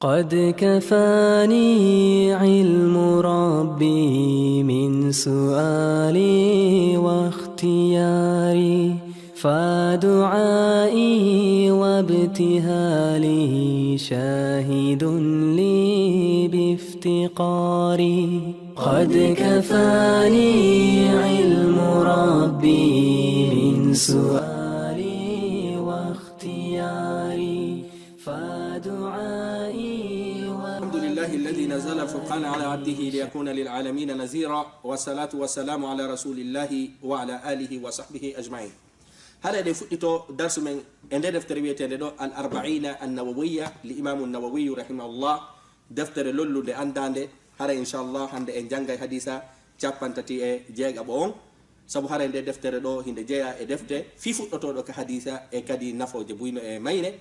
قد كفاني علم ربي من سؤالي واختياري فدعائي وابتهالي شاهد لي بافتقاري قد كفاني علم ربي من سؤالي واختياري فدعائي الحمد لله الذي نزل فرقان على عبده ليكون للعالمين نذيرا والصلاة والسلام على رسول الله وعلى آله وصحبه أجمعين. هذا دفتو درس من عند دفتر بيتندو الأربعين النووية لإمام النووي رحمه الله دفتر لولو دي أنداند هذا إن شاء الله عند إنجانغ حديثا جابان تتي جيغ أبوون sabu hare nde deftere ɗo hinde jeeya e defte fi fuɗɗotoɗo ka hadisa e kadi nafoje buyno e mayne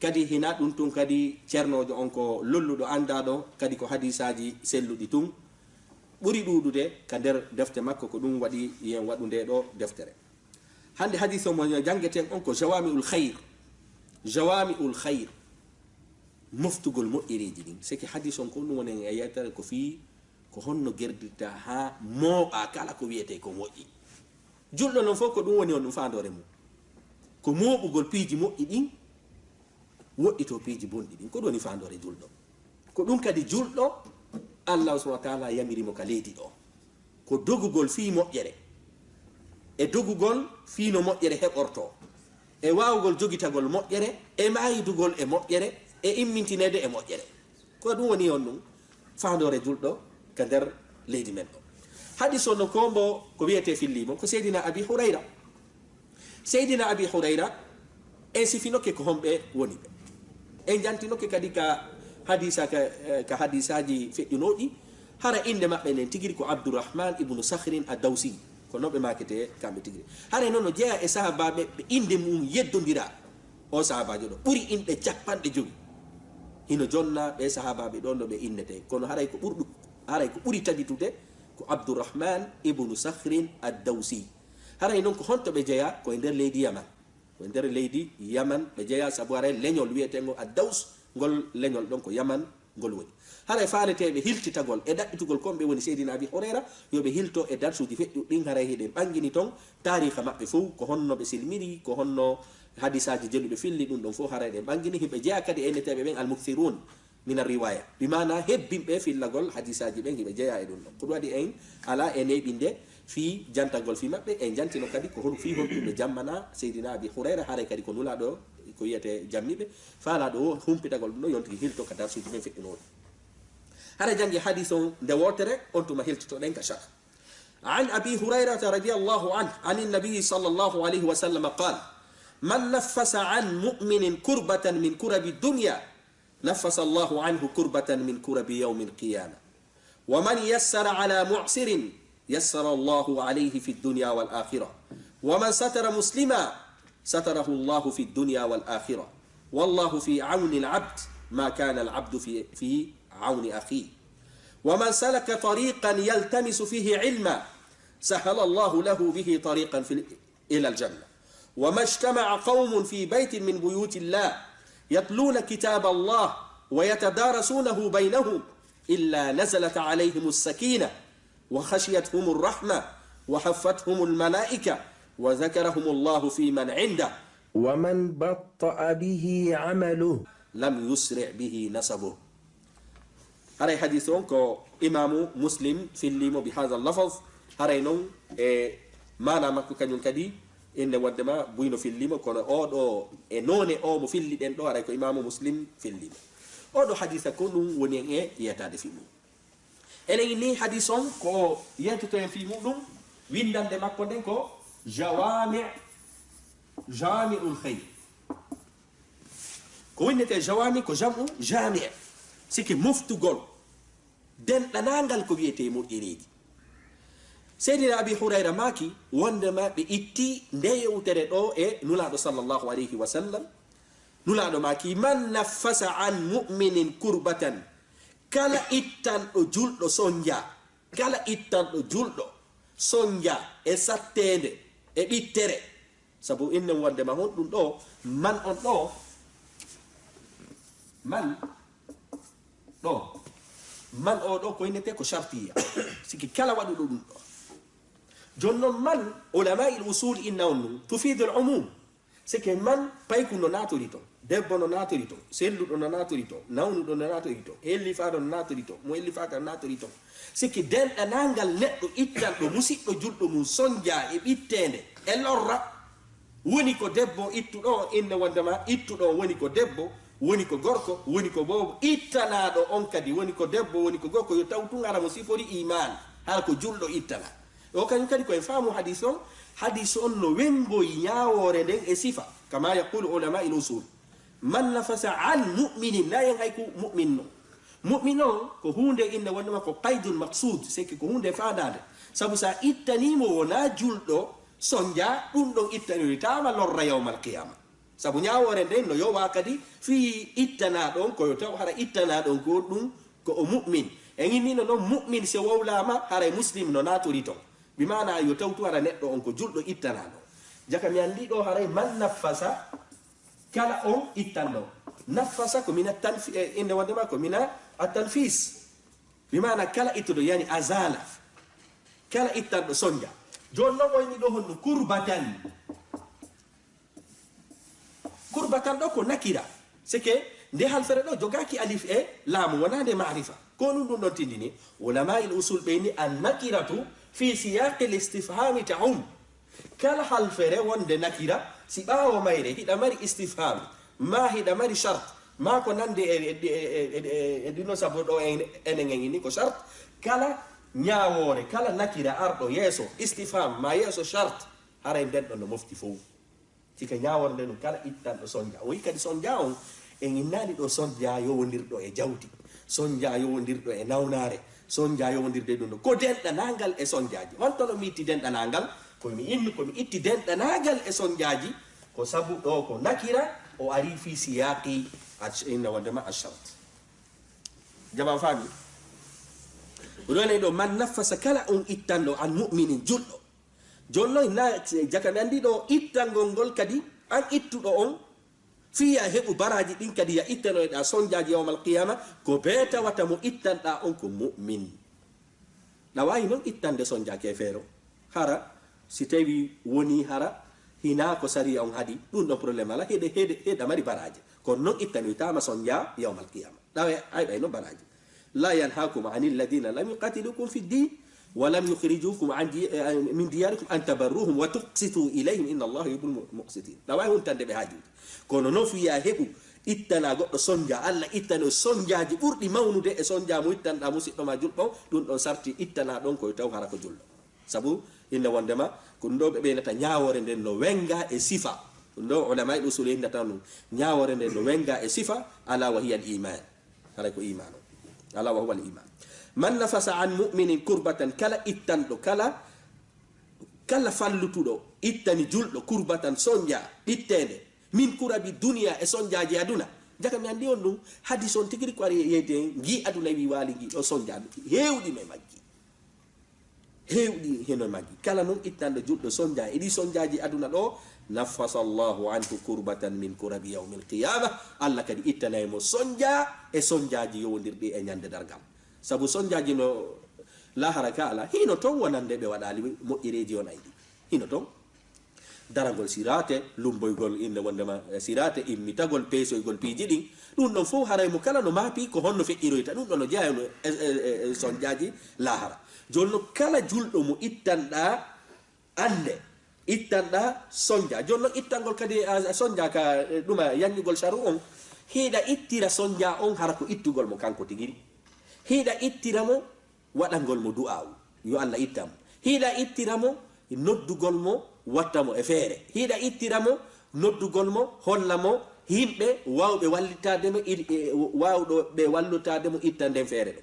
kadi hina ɗum tun kadi ceernojo on ko lolluɗo andaɗo kadi ko hadisaji selluɗi tun ɓuri ɗuɗude ka nder defte makko ko ɗum waɗi yen waɗu nde ɗo deftere. Hande hadise mo jangeten on ko jawami'ul khayr moftugol moƴƴereji ɗin seki hadise on ko ɗum woni e yeytere ko fi ko honno gerdirta ha mooɓa kala ko wiyete ko moƴƴi. Julɗo non fof ko ɗum woni on ɗum fandore mum ko moɓugol piiji moƴƴi ɗin woɗɗito piiji bonɗi ɗin ko ɗum woni fandore julɗo. Ko ɗum kadi julɗo Allah subhanahu wa ta'ala yamirimo ka leydi ɗo ko dogugol fii moƴƴere e dogugol fii no moƴƴere heɓorto e wawugol jogitagol moƴƴere e mayidugol e moƴƴere e immintinede e moƴƴere ko ɗum woni on ɗum fandore julɗo ka nder leydi men ɗo. Hadis on no kombo ko wiyete fillimo ko seydina abi hurayra en sifinoke ko homɓe woni ɓe en jantinoke kadi ka hadisaji feƴƴunoɗi hara inde maɓɓe nden tigiri ko abdourahman ibnu sahrin ad-dawsi ko noɓe makete kamɓe tigiri hara noon no jeeya e sahabaɓe ɓe inde mum yeddodira o sahabajo ɗo ɓuri inɗe capanɗe joyi hino jonna ɓe sahabaɓe ɗon ɗo ɓe innete kono haray ko ɓuri tabitude ko abdourahman ibnu sahrin ad-dawsi haray noon ko honto ɓe jeeya koye nder leydi yaman ɓe jeeya sabu haray leñol wiyetego ad-daws ngol leñol ɗon ko yaman ngol woni haray faaleteɓe hiltitagol e ɗaɓɓitugol komɓe woni seydina abi hurayra yoɓe hilto e darsuji feƴƴuɗɗin haray hiɗen ɓangini toon tariha maɓɓe fof ko honno ɓe silmiri ko honno hadisaji jeɗuɓe filli ɗum ɗon fof haray ɗen ɓangini himɓe jeeya kadi enneteɓe ɓen almukthirun mina riwaya bimana hebbinɓe fillagol hadisaji ɓen hiɓe jeeya e ɗum ɗon ko ɗum waɗi en ala e neɓinde fi jantagol fi maɓɓe en jantino kadi ko hon fi honɗuɓe jammana seydina abi hurayra haray kadi ko nulaɗo ko wiyete jammiɓe faalaɗo o humpitagol ɗum ɗo yontigi hilto ka darsuji men feƴƴunoɗi hara jangi hadis on nde wotere on tuma hiltotoɗen ka shah an abi hurayrata radiallahu anhu an النبي صلى الله عليه وسلم قال من نفس عن مؤمن كربة من كرب الدنيا نفس الله عنه كربة من كرب يوم القيامة ومن يسر على معسر يسر الله عليه في الدنيا والآخرة ومن ستر مسلما ستره الله في الدنيا والآخرة والله في عون العبد ما كان العبد في عون أخيه ومن سلك طريقا يلتمس فيه علما سهل الله له به طريقا إلى الجنة وما اجتمع قوم في بيت من بيوت الله يتلون كتاب الله ويتدارسونه بينهم إلا نزلت عليهم السكينة وخشيتهم الرحمة وحفتهم الملائكة وذكرهم الله في من عنده ومن بطأ به عمله لم يسرع به نسبه. هذا حديثون كو إمام مسلم في الليم بهذا اللفظ هرينون ما نامك كنون كدي إن ودما بوينو في الليم كون أو نوني أو مفيلي دين دو هريكو إمام مسلم في الليم أو حديث كونون ونين يتاد في مو إليني حديثون كو ينتو في مو ويندان دماغ دين كو جوامع الخير ko wonnete jawami ko jamu jami' siki moftugol denɗanangal ko wiyete moƴƴereji seydina abi hurayra maki wondema ɓe itti nde yewtere ɗo e nulaɗo sallllahu alayhi wa sallam nulaɗo maki man naffasa an mu'minin kurbatan kala ittanɗo julɗo sonja e sattede e ɓittere sabu innen wondema hon ɗum ɗo man on ɗo man ɗo man o ɗo ko innete ko shartiya siki kala waɗuɗo ɗum ɗo jonnon man ulama il usul inna on ɗum tufidu l umum sike man payku no natori to debbo no natori to selluɗo no natori to nawnuɗo no natori to hellifaɗo no natori to mo hellifaka no natori to siki denɗanangal neɗɗo ittan ɗo musidɗo julɗo mum sonja e ɓittende e lorra woni ko debbo ittuɗo inne wondema ittuɗo woni ko debbo woni ko gorko woni ko bobo ittanaɗo on kadi woni ko debbo woni ko gorko yo taw tun ara mo sifori iman hala ko julɗo ittana o kañum kadi koye faamu hadis on no wengoyi ñawore nden e sifa kama yaqulu ulama il usul man nafasa an muminin nayen hay ko mumin on ko hunde inne wondema ko qaydul maqsud seki ko hunde fadade sabu sa ittanimo wona julɗo sonja ɗum ɗon ittaniritama lorra yawmal qiyama sabu ñawore nden no yowa kadi fi ittanaɗon koyo taw hara ittanaɗon ko ɗum ko o mumin en innino noon mumin se wowlama haray muslim no natori ton bimana yo tawtu hara neɗɗo on ko julɗo ittanaɗo jaka mi andi ɗo haray man nafasa kala on ittanɗo nafasa ko mina inde wondema ko mina atanfis bimana kala ittuɗo yani azala kala ittanɗo sonja joni noon oyni ɗo honno kurbatan ɗo ko nakira sike nde halfere ɗo jogaki alif e laamu wona nde marifa ko ɗum ɗum ɗon tindini ulama il usul ɓeyni an nakiratu fi siyaqi l istifhami taum kala halfere wonde nakira si ɓawo mayre hiɗa mari istifham ma hiɗa mari chart ma ko nande e ɗino sabo ɗo enen en ini ko chart kala ñawore kala nakira arɗo yeeso istifham ma yeeso chart haray nden ɗon no mofti fof sika ñawore nde ɗum kala ittanɗo sonja o wi kadi sonja on en innani ɗo sonja yowodirɗo e jawdi sonja yowodirɗo e nawnare sonja yowodirde ɗum ɗo ko denɗanagal e sonjaji hontono mi itti denɗanagal komi itti denɗanagal e sonjaji ko sabu ɗo ko nakira o ari fi siyaqi inna wondema ashart jaman faami ɗone ɗo man nafasa kala on ittanɗo an muminin julɗo jonnoy na jaka mi andi ɗo ittangol ngol kadi an ittuɗo on fiya heɓu baraji ɗin kadi ya ittanoyɗa sonjaji yawmal qiyama ko be tawata mo ittanɗa on ko mumin ɗa wawi noon ittande sonjake feero hara si tawi woni hara hina ko sariya on haadi ɗum ɗon probléme ala heɗa mari baraji kono noon ittanoytama sonja yawmal qiyama ɗawa ayɓay noon baraji la yanhakum ani alladina lam yuqatilukum fi ddin ولم يخرجوكم من دياركم أن تبروهم وتقسطوا إليهم إن الله يحب المقسطين لا واي تندي بهاجو كونو نو في يهبو ittana goɗɗo sonja allah ittano sonjaji ɓurɗi mawnude e sonja mo ittanɗa musidɗo ma julɗo ɗum ɗon sarti ittana ɗon koye taw hara ko julɗo sabu inne wondema ko ɗum ɗo ɓe ɓeynata ñawore nden no wenga e sifa ɗum ɗo ulama e usul innata ɗum ñawore nden no wenga e sifa ala wa hiya al iman haray ko iman o ala wa huwa al iman man nafasa an muminin kurbatan kala ittanɗo kala fallutuɗo ittani julɗo kurbatan sonja ɓittede min kurabi duniya e sonjaji aduna jaka mi andi on ɗum hadis on tigiri ko ari yeyde gi aduna wi waali gi ɗo sonjaɓe hewɗi no maggi hewɗi heno maggi kala noon ittanɗo julɗo sonja eɗi sonjaji aduna ɗo nafasa llahu anhu kurbatan min kurabi yawmi l qiyama allah kadi ittanaymo sonja e sonjaji yowodirɗi e ñande dargal sabu sonjaji no lahara ka ala hino ton wonande ɓe waɗali moƴƴereji on ayɗi hino ton daragol sirate lumboygol inne wondema sirate immitagol peesoygol piiji ɗin ɗum ɗon fof haray mo kala no maapi ko honno feƴƴiroyta ɗum ɗon no jeyano sonjaji lahara jonno kala julɗo mo ittanɗa ande ittanɗa sonja jonno ittangol kadi sonja ka ɗuma yanñugol saru on hiiɗa ittira sonja on hara ko ittugol mo kanko tigiri hiiɗa ittiramo waɗangol mo du'awu yo allah ittamo hiiɗa ittiramo noddugol mo wattamo e feere hiiɗa ittiramo noddugol mo holla mo yimɓe wawɓe wallitademo wawɗo ɓe wallutademo itta nden feere ɗo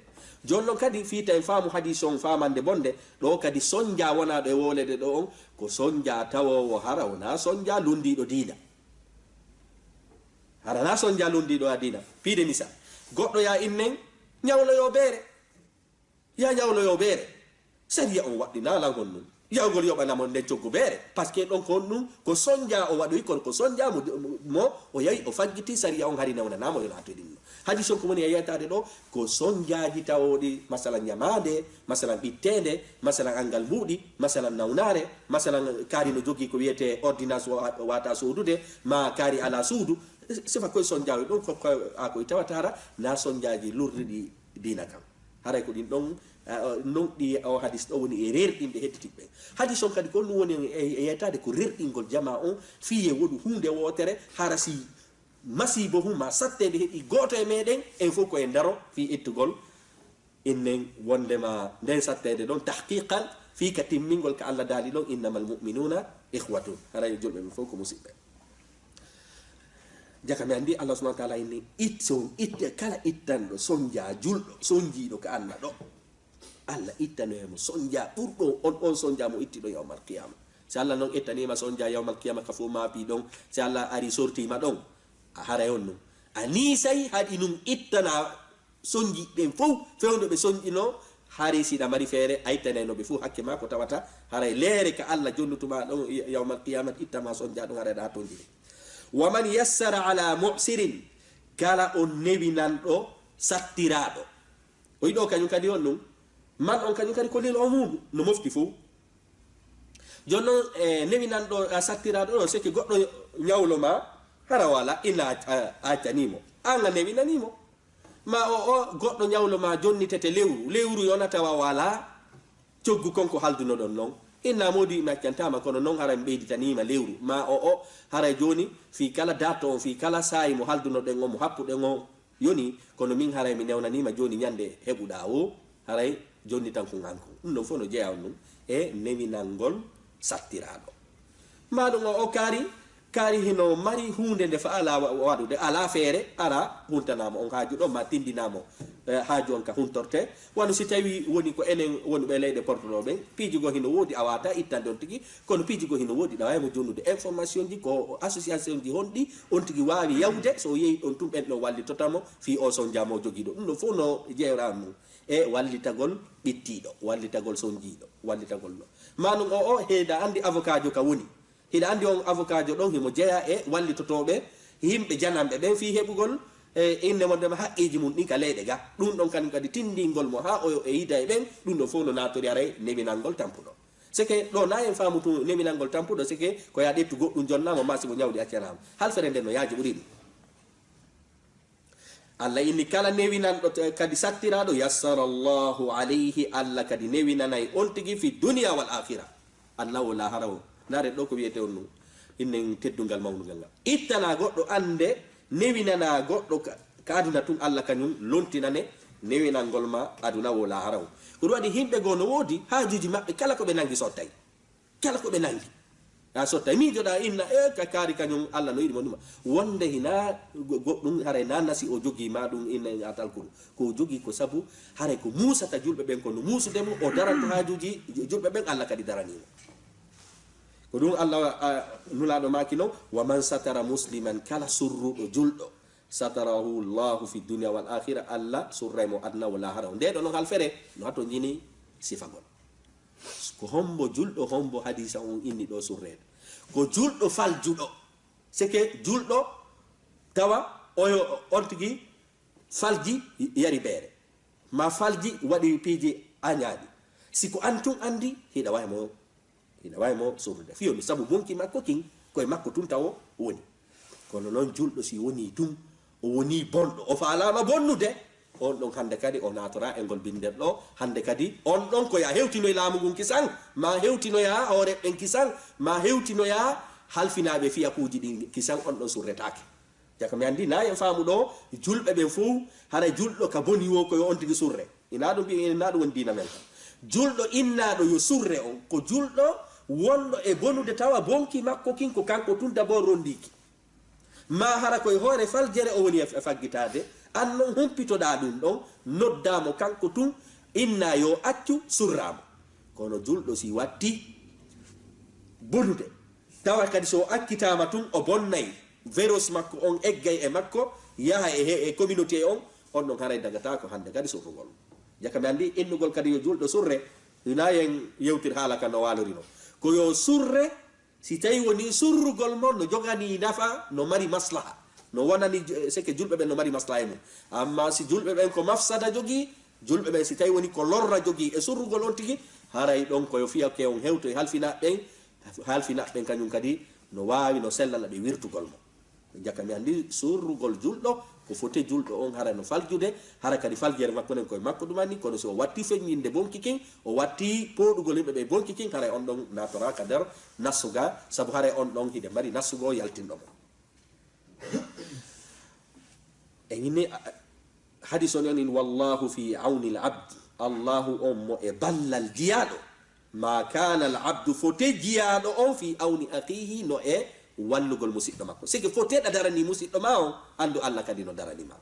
joni noon kadi fiita en faamu hadis on famande bonde ɗo kadi sonja wonaɗo e wolede ɗo on ko sonja tawowo hara wona sonja lundiɗo diina harana sonja lundiɗo a diina piide misal goɗɗo ya innen ñawloyo beere ya ñawloyo beere sariya on waɗɗinalan hon nun yawgol yoɓanamo nden coggu beere par ce que ɗon ko ɗum ko sonja o waɗoyi kono ko sonja mo o yawi o faggiti saria on hari newnanamo yo natoy ɗum hadi sonko woni e yeytade ɗo ko sonjaji tawoɗi masalan ñamade masalan ɓittede masalan angal mbuuɗi masalan nawnare masalan kaari no jogui ko wiyete ordonnance wata sodude ma kaari ala suudu sifa koye sonjawi ɗum a koye tawatara na sonjaji lurdi ɗi dina kam haray ko ɗin ɗon non ɗi o hadis ɗo woni e rerɗinɓe hettitiɓɓe hadis on kadi ko ɗum woni e yeytade ko rerɗingol jama on fiye woɗu hunde wotere hara si masibo huma sattede heeɗi goto e meɗen en fof koye daro fi ittugol innen wondema nden sattede ɗon tahqiqan fi ka timmingol ka Allah daali ɗon innamal mu'minuna ihwatun haray julɓe ɓe fof ko musidɓe jaka mi andi Allah subhanahu wa ta'ala inni itte kala ittanɗo sonja julɗo sonjiɗo ka Allah ɗo Allah ittanoyemo sonja ɓurɗo on sonja mo ittiɗo yawmal qiyama so Allah noon ittanima sonja yawmal qiyama ka fof maapi ɗon so Allah ari sortima ɗon a haray on num a nisay haɗi num ittana sonjiɓen fof fewde ɓe sonƴino haari siɗa mari feere a ittanaynoɓe fof hakke ma ko tawata haray leere ka Allah jonnutuma ɗon yawmal qiyamat ittama sonja ɗum haray ɗa tonjiri waman yassara ala mu'sirin kala on newinanɗo sattiraɗo o yiɗo kañum kadi on ɗum man on kañum kadi ko lil o muɗum no mofti fof jonnon newinanɗo sattiraɗo ɗo seki goɗɗo ñawloma hara wala ina accanimo an a newinanimo ma o goɗɗo ñawloma jonnitete lewru yonatawa wala coggu konko halduno ɗon noon inna modi mi accantama kono noon haray mi ɓeyditanima lewru ma o haray joni fi kala dato on fi kala saayi mo halduno ɗen o mo happuɗen o yoni kono min haray mi newnanima joni ñande heɓuɗa o haray jonni tan kun hanko ɗum ɗon fof no jeeya on ɗum e newinalngol sattiraɗo maɗum o kaari hino mari hunde nde fa ala waɗude ala feere ara huntanamo on haaju ɗo ma tindinamo haaju on ka huntorte wano si tawi woni ko enen woni ɓe leyɗe portoɗoɓen piijugo hino woodi a wata ittande on tigui kono piijugo hino woodi ɗawaymo jonnude information ji ko association ji honɗi on tigui wawi yawde so yeehi ɗon tum ɓen ɗo wallitotamo fi o son jamo joguiɗo ɗum ɗon fof no jeewran mum e wallitagol ɓittiɗo wallitagol sonjiɗo wallitagol ɗo manum o heeɗa andi avocat jo ka woni hiɗa andi on avocat jo ɗon himo jeeya e wallitotoɓe yimɓe janamɓe ɓen fi heɓugol inne mondema haqqiji mum ɗin ka leyɗe ga ɗum ɗon kañum kadi tindingol mo ha o e yida e ɓen ɗum ɗon fof no natori aray newinalngol tampuɗo sike ɗo na en faamu tu newinalngol tampuɗo sike ko ya ɗettu goɗɗum jonnama ma simo ñawdi accanama halfere nden no yaaji ɓuri ɗum Allah inni kala newinanɗo kadi sattiraɗo yassara llahu alayhi Allah kadi newinanay on tigui fi dunia wal akhira Allah o lahara o nare ɗo ko wiyete on ɗum innen teddungal mawnugal ngal ittana goɗɗo ande newinana goɗɗo ka aduna tun Allah kañum lontinane newinalngol ma aduna wo lahara o ɗum waɗi himɓe goo no woodi haajuji maɓɓe kala ko ɓe nangi sottay kala ko ɓe nangi a sottay miijoɗa inna ka kaari kañum Allah no yiɗi mo ɗuma wonde hina goɗɗum haray na nasi o jogui ma ɗum inne atalkuru ko jogui ko saabu haray ko musata julɓe ɓen kono musudemo o daranto haajuji julɓe ɓen Allah kadi daranimo ko ɗum Allah nulaɗo maki noon wa man satara musliman kala surruɗo julɗo satarahu llahu fi dunia wal akhira Allah surraymo adna wala hara nde ɗo noon halfere no hatto jini sifagol ko hombo julɗo hombo hadisa on inni ɗo surrede ko julɗo faljuɗo seke julɗo tawa oyo on tigui falji yari beere ma falji waɗi piiji añaaɗi siko an tun andi hiɗa waymo surrude fiyoni saabu bonki makko kin koye makko tun tawo woni kono noon julɗo si woni tun o woni bonɗo o faalama bonnude on ɗon hande kadi o natora e ngol binder ɗo hande kadi on ɗon koya hewtinoye laamu ngun kisan ma hewtinoya hooreɓɓen kisan ma hewtinoya halfinaɓe fiyakuji ɗi kisan on ɗon surretake jaka mi andi na en faamu ɗo julɓe ɓen fof hara julɗo ka boni wo koyo on tigui surre ina ɗum mbi ina ɗum woni dina men kam julɗo innaɗo yo surre on ko julɗo wonɗo e bonude tawa bonki makko kin ko kanko tun d'abord rondiki ma hara koye hoore faljere o woni e faggitade an noon humpitoɗa ɗum ɗon noddamo kanko tun inna yo accu surramo kono julɗo si watti bonude tawa kadi so akkitama tun o bonnayi véros makko on eggay e makko yaha e communauté on ɗon haray dagata ko hande kadi surrugol jaka mi andi innugol kadi yo julɗo surre hinayen yewtir haala kan no walorino ko yo surre si tawi woni surrugol mon no jogani nafa no mari maslaha no wonani seke julɓe ɓen no mari maslaha mum amma si julɓe ɓen ko mafsada jogi julɓe ɓen si tawi woni ko lorra jogi e surrugol on tigi haray ɗon koyo fiya ke on hewto e halfinaɓe ɓen kañum kadi no wawi no sellana ɓe wirtugol mo jakka mi andi surrugol julɗo ko fote julɗo on hara no faljude hara kadi faljere makko nen koye makko ɗumani kono so o watti feññinde bonki kin o watti poɗugol yimɓe ɓe bonki kin haray on ɗon natoraka nder nassuga saabu haray on ɗon hiɗe mari nassugo yaltinɗomo e ñinni hadis on yonin wallahu fi auni l abd allahu on mo e ballal jiyaɗo ma kana al abdu fote jiyaɗo on fi auni aqihi no e wallugol musidɗo makko sike foteɗa darani musidɗo ma o andu Allah kadi no daranima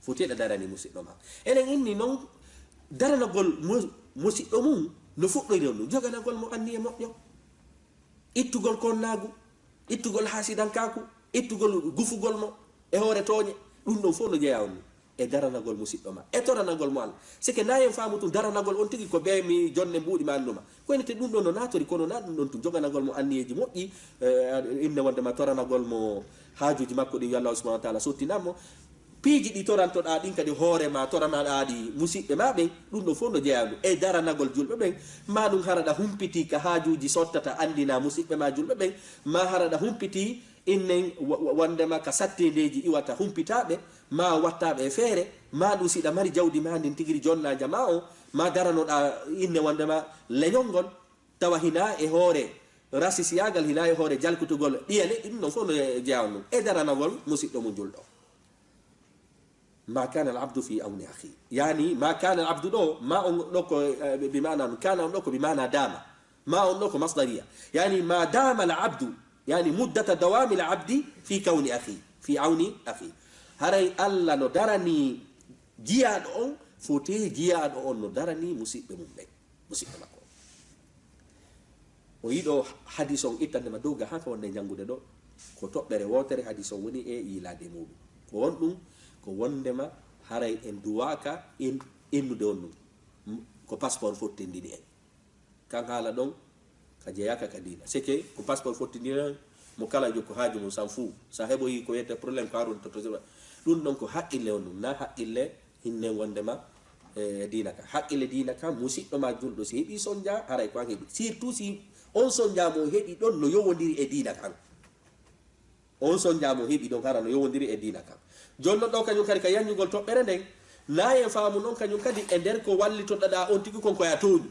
foteɗa darani musidɗo ma enen inni noon daranagol musidɗo mum no fuɗɗoyre on ɗum joganagol mo anni e moƴƴo ittugol konnagu ittugol hasidankaku ittugol gufugol mo e hoore tooñe ɗum ɗon fof no jeeya on e daranagol musidɗo ma e toranagol mo Allah sike nayen faamu tum daranagol on tigi ko ɓeemi jonne mbuuɗi ma annuma koynete ɗum ɗon no natori kono na ɗum ɗon tum joganagol mo anniyeji moƴƴi inne wondema toranagol mo haajuji makko ɗin yo Allah subahana wa taala sottinanmo piiji ɗi torantoɗa ɗin kadi hoorema toranaɗa ɗi musidɓe ma ɓen ɗum ɗon fof no jeeya ɗum e daranagol julɓe ɓen ma ɗum haraɗa humpiti ka haajuji sottata andina musidɓe ma julɓe ɓen ma haraɗa humpiti innen wondema ka sattedeji iwata humpitaɓe ma wattaɓe feere ma ɗum siɗa mari jawdi ma ndin tigiri jonnaja ma o ma daranoɗa inne wondema leñol ngol tawa hina e hoore rasisiyagal hina e hoore jalkutugol ɗiyale ɗum ɗon fof no jeeya ɗum e daranagol musidɗo mum julɗo ma kana al abdu fi awni akhi yani ma kana al abdu ɗo ma on ɗo ko bimana kana on ɗo ko bimana dama ma on ɗo ko masdariya yani ma dama al abdu yani muddata dawami al abdi fi kawni akhi fi awni akhi haray Allah no darani jiyaɗo on fote jiyaɗo on no darani musidɓe mum ɓen musidɓe makko o yiɗo hadis on ittandema dowga ha ka wonde janngude ɗo ko toɓɓere wotere hadis on woni e yilade muɗum ko won ɗum ko wondema haray en duwaka innude on ɗum ko passeport fottindini en kan haala ɗon ka jeeyaka ka dina seke ko passeport fottindini mo kala jokko haaju mum san fou sa heɓoyi ko wiyete probléme ko harude toto ɗum ɗon ko haqqille on ɗum na haqqille hinnen wondema dina ka haqqille dina ka musidɗo ma julɗo si heeɓi sondia haray ko an heeɓi surtout si on sondiamo heeɓi ɗon no yowodiri e dina kan on sondiamo heeɓi ɗon hara no yowodiri e dina kan jonnon ɗo kañum kadi ka yanjugol toɓɓere nden nayen faamu noon kañum kadi e nder ko wallitoɗaɗa on tigi kon koya toñu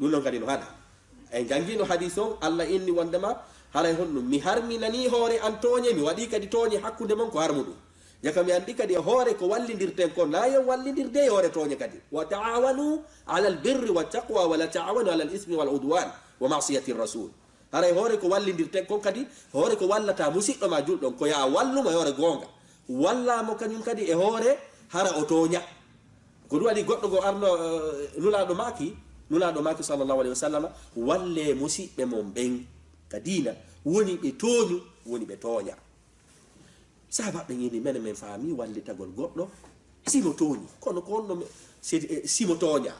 ɗum ɗon kadi no haɗa en jangino hadis on Allah inni wondema haray honɗum mi harminani hoore an tooñe mi waɗi kadi tooñe hakkude mon ko harmuɗum jaka mi andi kadi e hoore ko wallidirten ko nayen wallidirde e hoore tooñe kadi wa taawanu ala albirri wattaqwa wala taawanu ala alismi wal udwan wa masiyati rasul haray hoore ko wallidirten kon kadi hoore ko wallata musidɗo ma julɗon ko ya walluma e hoore gonga wallamo kañum kadi e hoore hara o tooña ko ɗum waɗi goɗɗo go arno nulaɗo maki sallllahu alayhi wa sallam walle musidɓe mon ɓen ka dina woni ɓe tooñu woni ɓe tooña sahabaɓe ñini mene men faami wallitagol goɗɗo simo tooñi kono ko honno simo tooña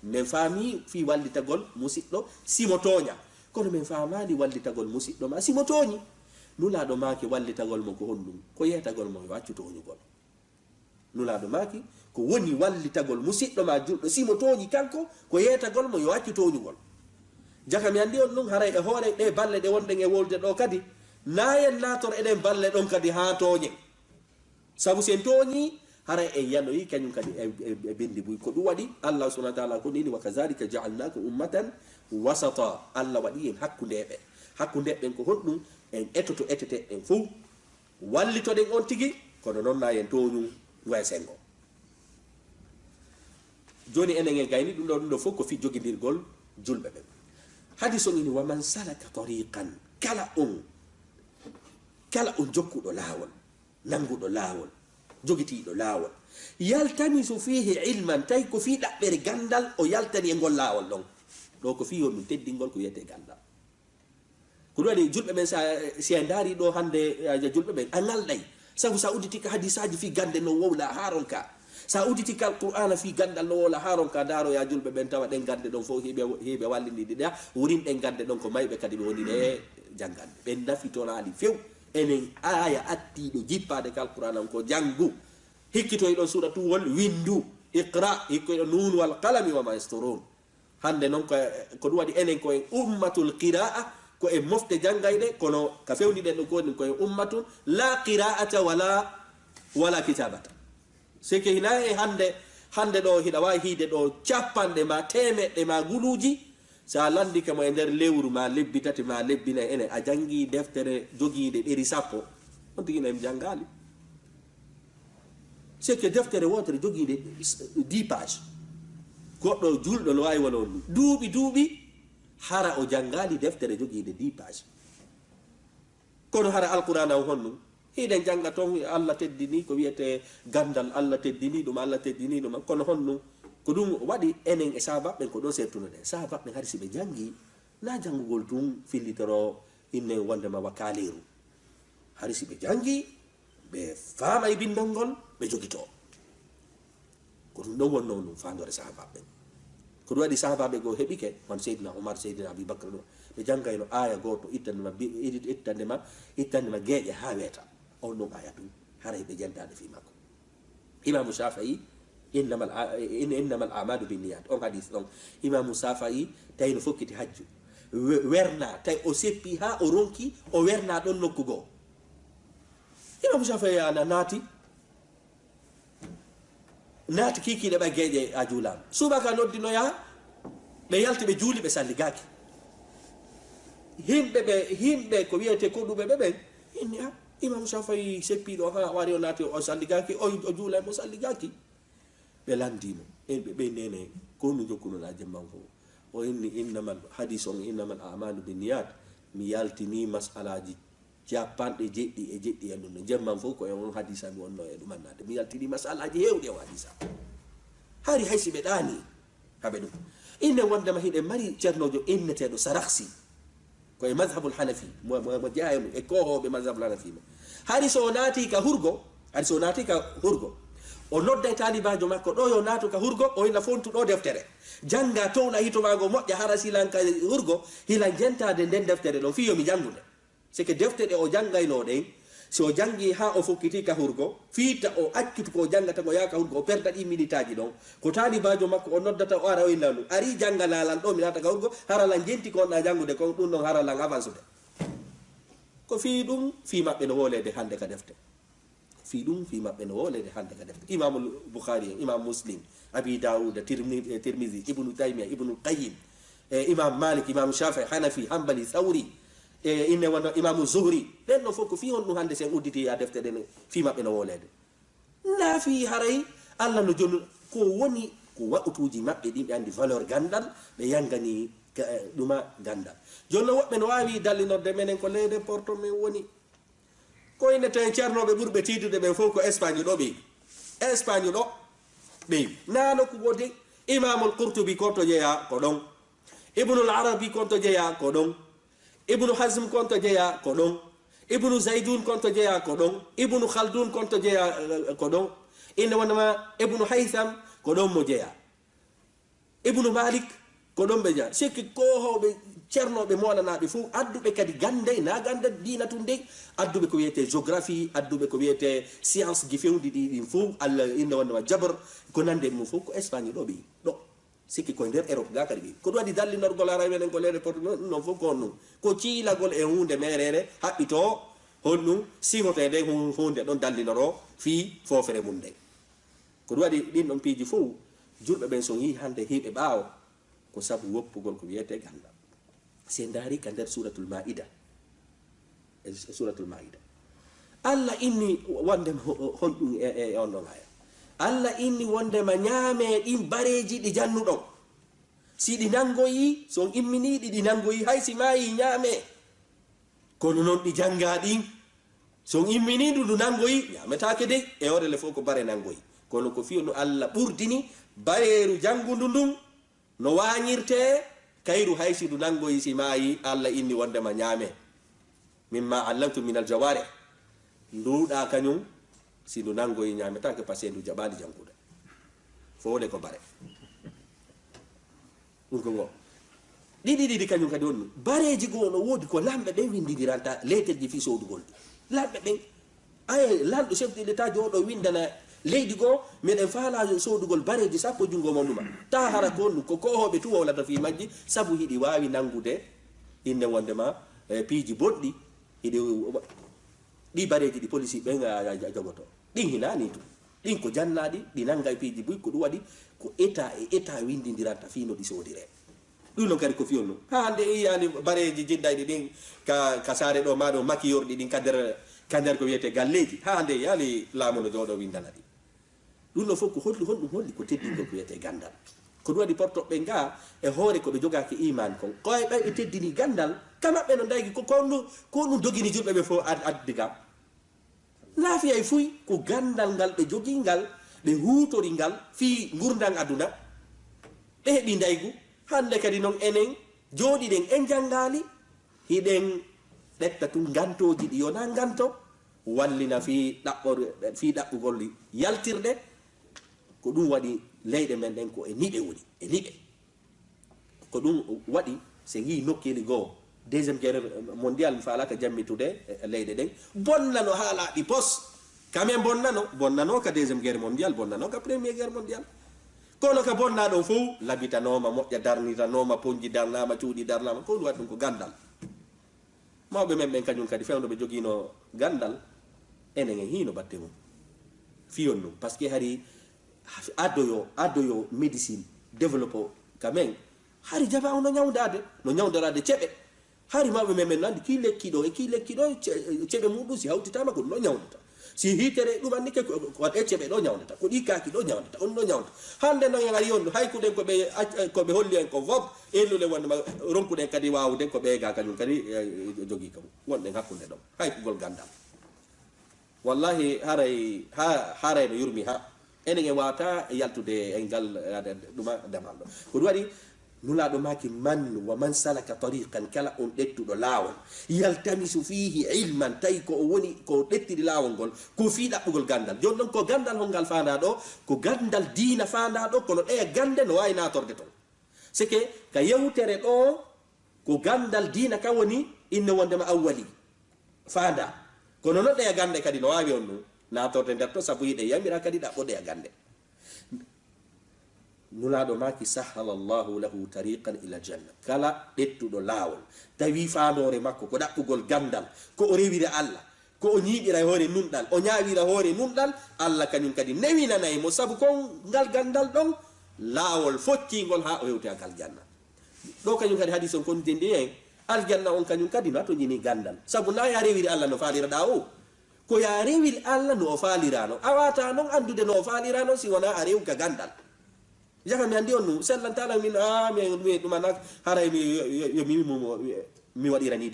men faami fi wallitagol musidɗo simo tooña kono men faamani wallitagol musidɗo ma simo tooñi nulaɗo maki wallitagol mo ko honɗum ko yetagol mo yo accu tooñugol nulaɗo maki ko woni wallitagol musidɗo ma julɗo simo tooñi kanko ko yetagol mo yo accu tooñugol jaka mi andi on ɗum haray e hoore ɗe balle ɗe wonɗen e wolde ɗo kadi nayen nator eɗen balle ɗon kadi ha tooñe saabu sen tooñi haray en yanoyi kañum kadi e bindi buy ko ɗum waɗi Allah subhanahu wa taala ko nini wa kazalika jaalnakum ummatan wasata Allah waɗi en hakkundeɓen ko honɗum en etoto etete en fof wallitoɗen on tigi kono noon nayen tooñum way sengo joni enen en gayni ɗum ɗo fof ko fi joguidirgol julɓe ɓen hadis on ini waman salaka tariqan kala on jokkuɗo laawol nanguɗo laawol jogitiɗo laawol yaltamisu fihi ilman tawi ko fi ɗaɓɓere gandal o yaltani e ngol laawol ɗon ɗo ko fi on ɗum teddingol ko wiyete gandal ko ɗum waɗi julɓe ɓen si a daari ɗo hande julɓe ɓen a ngalɗay sabu sa udditi ka hadisaji fi gande no wowla haron ka sa uditi kal qur'ana fi gandal no wala haron ka daro ya julbe ben tawa den gande don fo hebe wallindi dida wurin den gande don ko maybe kadi be woni de jangande ben nafitoraali few enen aya atti do jippade kal qur'ana ko jangu hikkito don suratu wal windu iqra hikko nun wal qalami wa ma yasturun hande non ko wadi enen ko ummatul qira'a ko e mofte jangayde kono ka fewni den ko ko ummatun la qira'ata wala kitabata seke hina e hande do hida wa hide do cappande ma temedde ma guluji sa landi kamo e der lewru ma lebbi tati ma lebbina ene a jangi deftere jogide deri sappo on tigi nem jangali seke deftere wotere jogide 10 page goddo juldo no wayi wala duubi hara o jangali deftere jogide 10 page kono hara alqur'ana o honno hiden janga ton Allah teddini ko wiete gandal Allah teddini dum Allah teddini dum kono honno ko dum wadi enen e sahaba ben ko do sertuno de sahaba ben harisi be jangi na jangugol dum fillitoro inne wonde ma wakaliru harisi be jangi be fama e bindongol be jogito ko dum do wonno no fandore sahaba ben ko do wadi sahaba be go hebike man sayyidina Umar sayyidina Abi Bakr be janga ino aya goto ittande ma geje ha weta on no aya dum haray be jantade fi makko imam Shafi'i innamal a'malu binniyat on hadith don imam Shafi'i tayno fokkiti hajju werna tay o seppi ha o ronki o werna don nokku go imam Shafi'i ana nati kiki de ba geje a julam subaka noddino ya be yalti be juli be salligaki himbe ko wiete ko dube be inni imam Shafi'i seppi do ha wari o nati o salligaki o juula mo salligaki be landimo be nene ko no jokkuno la jemman fo o innamal hadithun innamal a'malu binniyat mi yaltini mas'alaji jappande jeddi e andun jemman fo ko e on hadisa mi wonno e dum annade mi yaltini mas'alaji hewde o hadisa hari haysi be dani habe dum inne wonde ma hide mari cernojo innetedo sarakhsi ko e madhhabul hanafi mo jaayu e ko ho be madhhabul hanafi hari so nati ka hurgo o nodda talibajo makko do yo nato ka hurgo o ina fontu do deftere janga towna hito mago modja harasi lanka hurgo hila jentade den deftere do fiyo mi jangude c'est que deftere o jangayno den so jangi ha o fokkiti ka hurgo fiita o accitu ko jangata ko yaka hurgo o perda di minitaji don ko talibajo makko o noddata o ara o inanu ari jangalalan do mi nata ka hurgo haralan jenti ko na jangude ko dum non haralan avance de ko fi dum fi mabbe no wolede hande ka defte fi dum fi mabbe no wolede hande ka defte imam Bukhari imam Muslim Abi Dawud Tirmidhi Ibn Taymiyyah Ibn Qayyim imam Malik imam Shafi'i Hanafi Hanbali Thawri inne wonno imam Zuhri den no foko fi honno hande sen udditi ya defte den fi mabbe no wolede na fi haray Allah no jonu ko woni ko wa'utuji mabbe din be andi valeur gandal be yangani duma gandal jonno wobbe no wawi dallinorde menen ko leyde porto men woni ko ine ten cernobe burbe tidude be foko Espagne do be nano ko wodi imam al-Qurtubi konto jeya ko don ibn al-Arabi konto jeya ko don ibn Hazm konto jeya ko don ibn Zaydun konto jeya ko don ibn Khaldun konto jeya ko don inna wanama ibn Haytham ko don mo jeya ibn Malik ko don be ja sekki ko hobe cernobe molanabe fu addube kadi gande na gande dina tunde addube ko wiete géographie addube ko wiete science gi fewdi di fu alla inna wanama jabr ko nande mo fu ko Espagne do bi do sikki ko der Europe ga kadi ko do di dallinorgol ara menen ko lede porto non fu ko non ko ciilagol e hunde merere habbito honnu simote de hunde don dallinoro fi fofere munde ko do wadi din don piji fu julbe ben so yi hande hibe baawo ko sabu woppugol ko wiete ganda sen dari ka der suratul maida Allah inni wonde hondum e on don aya Allah inni wonde ma nyame din bareji di jannudo si di nangoyi so immini di nangoyi hay si mai nyame kono non di janga din so immini du nangoyi nyametake de e ore le foko bare nangoyi kono ko fiyo no Allah burdini bareru jangundu dum no wanyirte kayru haysi du nangoyi si mai Allah inni wonde ma nyame mimma allamtu min aljawari nduda kanyum si du nangoyi nyame take passé du jabali janguda fo le ko bare ɗum ko go ɗiɗi kañum kadi on bareji goo no woodi ko lamɓe ɓen windidiranta letterji fi sowdugol ɗi lamɓe ɓen ay lanɗo chef de l'état joɗo windana leydi goo miɗen faala sowdugol bareji sappo jungo mon ɗuma ta hara konnu ko kohoɓe tu wowlata fi majji sabu hiɗi wawi nangude inde wondema piiji boɗɗi hiɗi ɗi bareji ɗi police ɓen jogoto ɗin hinani tu ɗin ko jannaɗi ɗi nanga e piiji buy ko ɗum waɗi ko état e état windidiranta fino ɗi sodire ɗum noon kadi ko fiyon ɗum ha hande yiyani bareji jiddayɗi ɗin ka saare ɗo maɗo makiyorɗi ɗin ka nder ko wiyete galleji ha hande yaali laamu no jooɗo windana ɗi ɗum ɗo fof ko honɗum holli ko teddingol ko wiyete gandal ko ɗum waɗi portoɓe nga e hoore koɓe jogaki iman kon koye ɓay ɓe teddini gandal kamaɓɓe no daygi ko ɗum dogini julɓe ɓe fof addi gam laafiya e fuy ko gandal ngal ɓe jogi ngal ɓe huutori ngal fi gurdan aduna ɓe heeɓi daygu hande kadi noon enen jooɗiɗen en jangali hiɗen ɗetta tun gantoji ɗi yona ganto wallina fi ɗaɓɓugol yaltirde ko ɗum waɗi leyɗe men ɗen ko e niɓe woni e niɓe ko ɗum waɗi se yi nokkeli goo deuxiéme guerre mondial mi faalaka jammitude leyɗe ɗen bonnano ha laaɓi pos kamen bonnano ka deuxiéme guerre mondial bonnano ka premier guerre mondial kono ka bonna ɗon fof labitanoma moƴƴa darnitanoma ponji darnama cuuɗi darnama ko ɗum waɗi ɗum ko gandal mawɓe men ɓen kañum kadi fewno ɓe joguino gandal enen en hino batte mum fiyon ɗum par ce que hari addoyo médecine développe quand même hari jaba o no ñawdorade ceɓe hari mawɓe men men andi ki lekkiɗo ceɓe muɗum si hawtitama ko ɗum ɗo ñawdata si hitere ɗum anni ke ko waɗe ceɓe ɗo ñawdata ko ɗi kaaki ɗo ñawdata on ɗo ñawdata hande noon en ari on haykuɗen koɓe holli en ko fof ellule wondema ronkuɗen kadi wawde ko ɓeega kañum kadi jogui kam wonɗen hakkude ɗon haykugol gandal wallahi haray no yurmi ha enen en wawata yaltude e ngal ɗuma demal ɗo ko ɗum waɗi nulaɗo maki man wa man salaka tariqan kala on ɗettuɗo laawol yaltamisu fihi ilman tawi ko o woni ko ɗettiri laawol ngol ko fi ɗaɓɓugol gandal joni noon ko gandal holngal fanda ɗo ko gandal diina fanda ɗo kono ɗeya gande no wawi natorde toon c'est que ka yewtere ɗo ko gandal diina ka woni inne wondema awwali fanda kono no ɗeya gande kadi no wawi on ɗum natorde nder to saabu yiɗe yamira kadi ɗaɓɓo ɗeya gande nulaɗo maki sahala llahu lahu tariqan ila janna kala ɗettuɗo laawol tawi fandore makko ko ɗaɓɓugol gandal ko o rewira allah ko o ñiiɓira hoore nunɗal o ñaawira hoore nunɗal allah kañum kadi newinanayi mo saabu kon ngal gandal ɗon laawol foccingol ha o hewti ak aljanna ɗo kañum kadi hadis on kontindi en aljanna on kañum kadi no a to ñini gandal saabu na ya rewiri allah no faaliraɗa o ko ya rewiri allah no o faalirano a wata noon andude no o faalirano si wona a rew ka gandal jaka mi andi on ɗum sellantala min mi ɗumanak haray mi waɗirani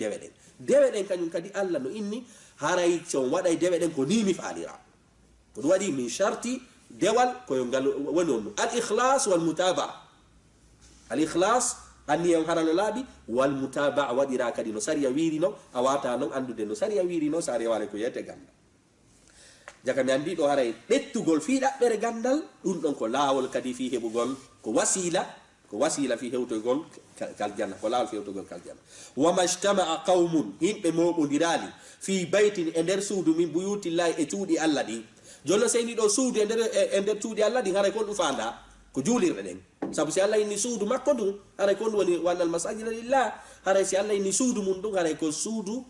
dewe ɗen kañum kadi allah no inni haray so waɗay dewe ɗen ko ni mi faalira ko ɗum waɗi min charti dewal koyo ngal woni on al ikhlas wal mutabaa al ikhlas anni on harano laaɓi wal mutabaa waɗira kadi no sariya wirino a wata noon andude no sariya wirino sa rewale ko yiyete ganda jaka mi andi ɗo haray ɗettugol fi ɗaɓɓere gandal ɗum ɗon ko laawol kadi fi heɓugol ko wasila fi hewtogol kaljanna ko laawol fi hewtogol kaljanna wama ijtamaa qawmun yimɓe moɓodirali fi baytin e nder suudu min buyutillahi e cuuɗi allah ɗin jonno seyni ɗo suudu e nder cuuɗi allah ɗin haray kon ɗum fanda ko juulirɗe ɗen saabu si allah inni suudu makko ɗum haray kon ɗum woni wannal masajida lillah haray si allah inni suudu mum ɗum haray ko suudu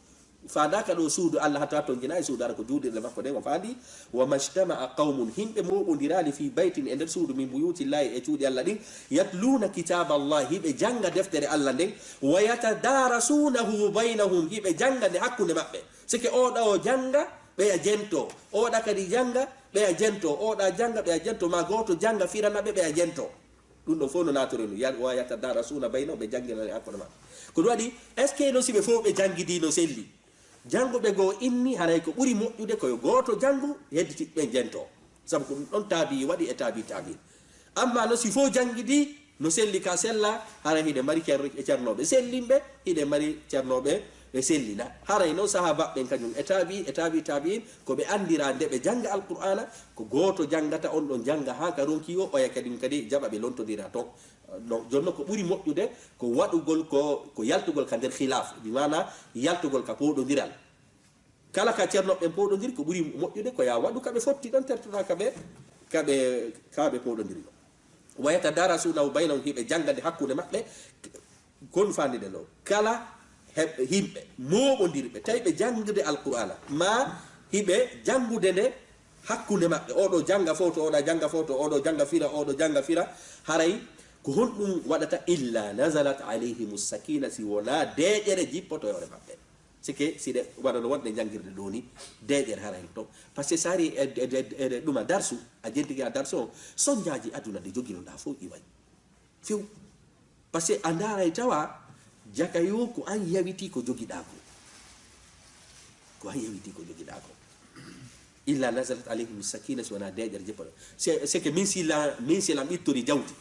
fadaka ɗo suudu allah hatta to jina e suudu ara ko juuɗirɗe makko ɗen o faandi wa majtamaa qawmun himɓe moɓodirali fi baytin e nder suudu min buyutillahi e cuuɗi allah ɗin yatluna kitaba allah hiɓe janga deftere allah nden wa yatadarasunahu baynahum hiɓe janga nde hakkude maɓɓe sike oɗa o janga ɓeya jento oɗa kadi janga ɓeya jento oɗa janga ɓeya jento ma goto janga firanaɓe ɓeya jento ɗum ɗo fof no natori nu wa yatadarasuna baynahum ɓe janginane hakkude maɓɓe ko ɗum waɗi est ce que no siɓe fof ɓe jangidino selli janguɓe goo inni haray ko ɓuri moƴƴude koyo gooto jangu hedditiɓɓe jento sabu ko ɗum ɗon taabi waɗi e taabi amma no si fof jangidi no selli ka sella haray hiɗe mari ceernoɓe sellinɓe hiɗe mari ceernoɓe be sellina haray non sahaba ben kanyum tabi'in ko be andira de be janga alqur'ana ko goto jangata on don janga ha ka ronki o ya kadi jaba be lontodira to donc jonno ko buri moƴƴude ko waɗugol ko yaltugol ka nder khilaf bi mana yaltugol ka poɗodiral kala ka ceernoɓe poɗodiri ko ɓuri moƴƴude ko ya waɗu kaɓe fotti ɗon tertota kaɓe poɗodiri ɗo wayata darasunahu baynahum hiɓe jangande hakkude maɓɓe kon fandide ɗo kala himɓe moɓodirɓe tawi ɓe jangude alqur'ana ma hiɓe jangude nde hakkude maɓɓe oɗo janga foto oɗa janga foto oɗo janga fira oɗo janga fira haray ko honɗum waɗata illa nazalat alayhim sakina si wona deƴere jippoto yore maɓɓe sike siɗe waɗano wonɗe jangirde ɗo ni deƴere haray to par ce que sari e ɗuma darsu a jentigui a darsu o soñdiaji aduna ɗe joguinoɗa fof iway few par ce que a daray tawa jaka yo ko an yawiti ko joguiɗa ko an yawiti ko joguiɗa ko illa nazalat alayhim sakina si wona deƴere jippoto c'est que min silam ittori jawdi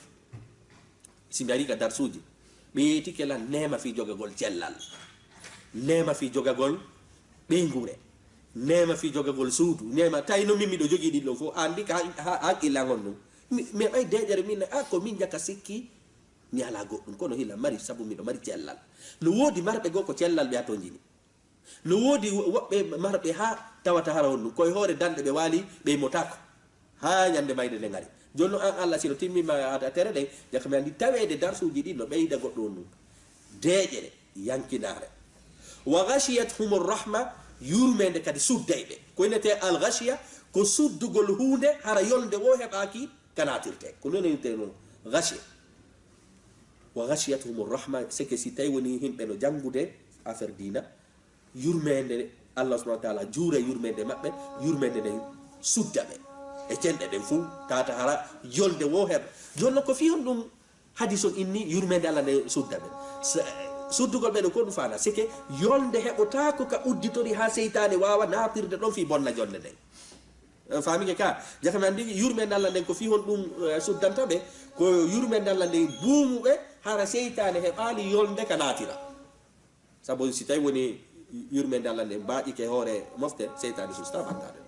si dari ka darsuji be tikela nema fi jogagol cellal nema fi jogagol ɓeygure nema fi jogagol suudu nema tawi no mimmi ɗo jogii ɗin ɗon fof andi ka haqqilla gon ɗum mi ɓay deƴere min ko min jaka sikki mi ala goɗɗum kono hila mari sabu miɗo mari cellal no woodi marɓe goo ko cellal ɓe hato jini no woodi woɓɓe marɓe ha tawata hara on ɗum koye hoore danɗe ɓe waali ɓe motako ha ñande mayde nde ngari jonno an Allah sino timmima ata tere ɗen jakami andi tawede darsuji ɗi no ɓeyda goɗɗo on ɗum deƴere yankinare wa ghashiyatuhum rahma yurmede kadi suddayɓe ko inete al ghashiya ko suddugol hunde hara yolde wo heɓaki kanatirte ko non inete noon ghashiya wa ghashiyatuhum rahma seke si tawi woni himɓe no jangude affaire dina yurmede Allah subhanahu wa ta'ala juura yurmede maɓɓe yurmede nden suddaɓe e cenɗe ɗen fuu tata hara yolde wo heɓa jonno ko fi on ɗum hadis on inni yurmede Allah nde suddaɓe suddugol ɓeɗo ko ɗum fana c'est que yolde heɓotako ka udditori ha seytane wawa natirde ɗon fi bonna jonde nden famike ka jakami andi yurmede Allah nden ko fi hon ɗum suddantaɓe ko yurmede Allah nden buumuɓe hara seytane heɓali yolde ka natira saabu si tawi woni yurmede Allah nden mbaƴike hoore mofte seytane susta battade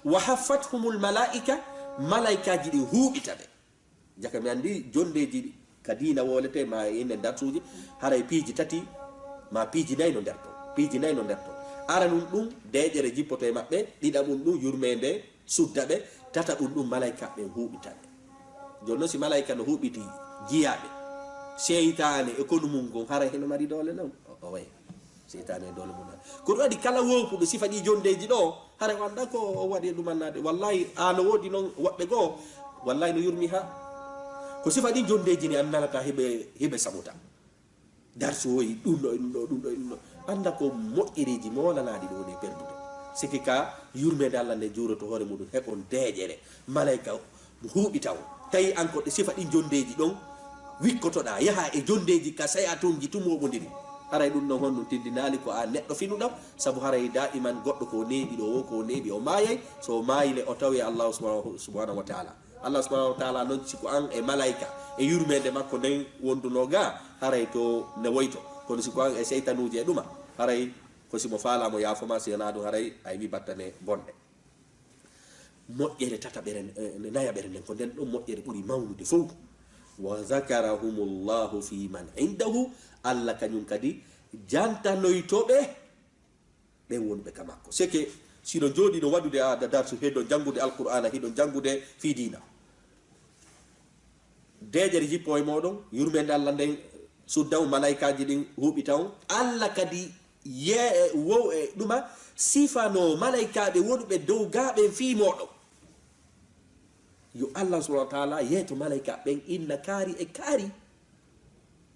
wa haffathumul malaika malaikaji ɗi huuɓitaɓe jakami andi jondeji ka dina wolete ma inde darsuji haray piiji tati ma piiji nayyi no nder to piiji nayyi no nder to ara ɗum deƴere jippoto e maɓɓe ɗiɗaɓum ɗum yurmede suddaɓe tata ɗum malaika ɓe huuɓitaɓe jonnon si malaika no huuɓiti jiyaɓe seytane e konu mum gon hara heno mari dole non o way seytane e dole mum ko ɗum waɗi kala wowpuɗo sifa ɗi jondeji ɗo hara wanda ko o waɗi e ɗumannade wallahi ano woodi noon woɓɓe goo wallahi no yurmi ha ko sifa ɗi jondeji ni an nanata heɓe saɓota darsoyi ɗum ɗo anda ko moƴƴereji molanaɗi ɗo woni perdude siki ka yurmede Allah nde juuroto hoore muɗum heɓon deƴere malaika huuɓitaw tawi an ko ɗe sifa ɗi jondeji ɗon wikkotoɗa yaha e jondeji ka say a tumji tumoɓodiri haray ɗum ɗon honɗum tindinali ko a neɗɗo finuɗam saabu haray da iman goɗɗo ko neeɓi ɗo o ko neeɓi o maayay so maayile o tawi Allah subhanahu wa ta'ala Allah subhanahu wa ta'ala non siko an e malaika e yurmede makko nden wonduno ga haray to ne woyto kono siko an e seytanuji e ɗuma haray ko simo faalamo yaafoma siyana ɗum haray a wi battane bonɗe moƴƴere tataɓere nayaɓere nden ko nden ɗon moƴƴere ɓuuri mawnude fof wa zakarahumullahu fi man indahu Allah kañum kadi jantanoytoɓe ɓe wonɓe ka makko c'est que sino jooɗi no waɗude a darsu heɗon jangude alqur'ana hiɗon jangude fi dina deƴere jippo e moɗon yurmede Allah nden suddaw malaikaji ɗin huuɓi taw Allah kadi wow e ɗuma sifano malaikaɓe wonɓe dow gaɓe fi moɗon yo Allah subhanahu wa ta'ala yeeto malaika ɓen inna kaari e kaari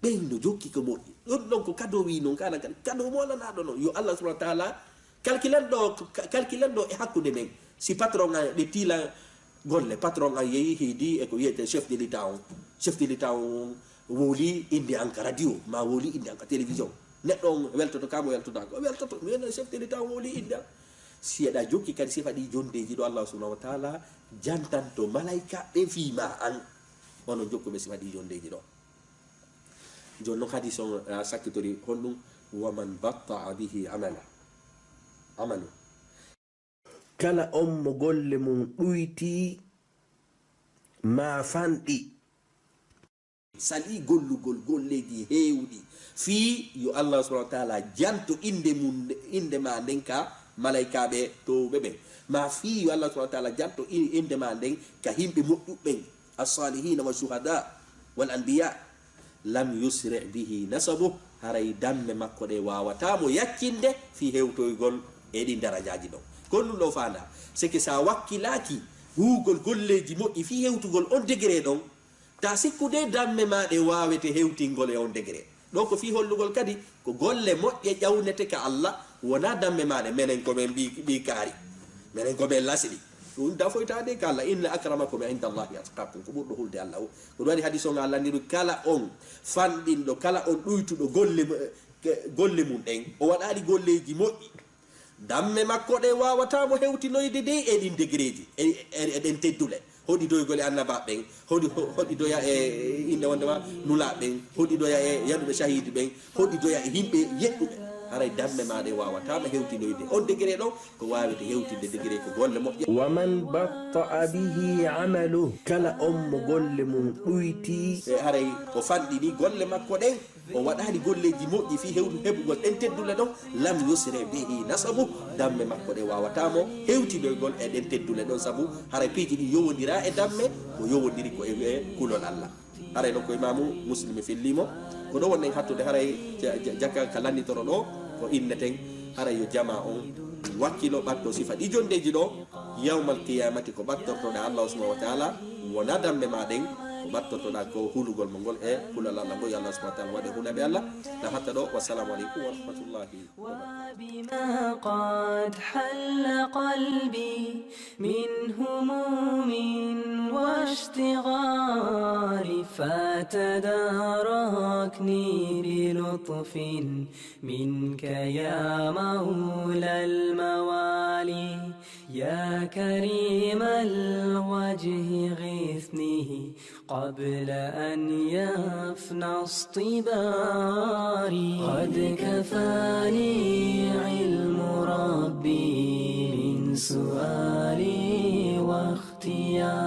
ɓen no jokki ko moƴƴi ɗon ɗon ko kado wi noon kana kadi kado molanaɗo noon yo Allah subhanahu wa ta'ala kalkilanɗo e hakkude men si patron an ɓe tiila golle patron an yeehi heedi e ko wiyete chef de l'état on wooli inde an ka radio ma wooli inde an ka télévision neɗɗo on weltoto kamo weltoda ko weltoto minen chef de l'état wooli inde an si aɗa jokki kadi sifa ɗi jondeji ɗo Allah subhanahu wa ta'ala jantanto malaika ɓe fiima an onon jokkuɓe sifa ɗi jondeji ɗo joni noon hadis on sakkitori honɗum ومن بطأ به عمله kala on mo golle mum ɗuyti ma fanɗi sali gollugol golleji heewɗi fii yo Allah subhanahu wa taala janto inde ma nden ka malaikaɓe towɓe ɓen ma fii yo Allah subhanahu wa taala janto inde ma nden ka himɓe moƴƴuɓɓen as-salihina wa shuhada wal anbiya lam yusri bihi nasabu haray damme makko ɗe wawatamo yaccinde fi hewtoygol e ɗi darajaji ɗon kon ɗum ɗo fanda c'est que sa wakkilaki hugol golleji moƴƴi fi hewtugol on degré ɗon ta sikkude damme maɗe wawete hewtingol e on degré ɗo ko fi hollugol kadi ko golle moƴƴe ƴawnete ka Allah wona damme maɗe menen komin ɓi kaari menen komin lasɗi ɗum dafoytade ka Allah inna akramakum inda Allahi atqakum ko ɓurɗo hulde Allah o ko ɗum waɗi hadis o Allah ndiru kala on fanɗinɗo kala on ɗuytuɗo golle mum ɗen o waɗaɗi golleji moƴƴi damme makko ɗe wawatamo hewtinoyde de e ɗin degré ji eɗen teddule hoɗi doygole annaba ɓen hoɗi doya e inde wondema nula ɓen hoɗi doya e yaɗuɓe shahidi ɓen hoɗi doya e yimɓe yeɗɗuɓe haray damme maɗe wawatama hewtinoyde on degré ɗon ko wawete hewtinde degré ko golle moƴƴe waman batta'a bihi amalu kala on mo golle mum ɗuyti e haray o fanɗini golle makko ɗen o waɗani golleji moƴƴi fi heɓugol ɗen teddule ɗon lam yusre bihi nasabu damme makko ɗe wawatamo hewtinoygol e ɗen teddule ɗon saabu haray piiji ɗi yowodira e damme ko yowodiri ko e kulol Allah haray ɗon ko imamu muslimi fillimo ko ɗo wonnen hattude haray jakka ka lannitoro ɗo ko inneten haray yo jama on wakkilo ɓatto sifa ɗi jondeji ɗo yawmal qiyamati ko ɓattortoɗe Allah subhanahu wa taala wona damme maɗen ko ɓattortoɗa ko hulugol mo ngol e kulal Allah ngo yo Allah subhanahu wa taala waɗe hunaɓe Allah ta hatta ɗo wassalamu aleykum wa rahmatullahi وبما قد حل قلبي من هموم واشتغال فتداركني بلطف منك يا مولى الموالي يا كريم الوجه غثني قبل أن يفنى اصطباري قد كفاني علم ربي من سؤالي واختياري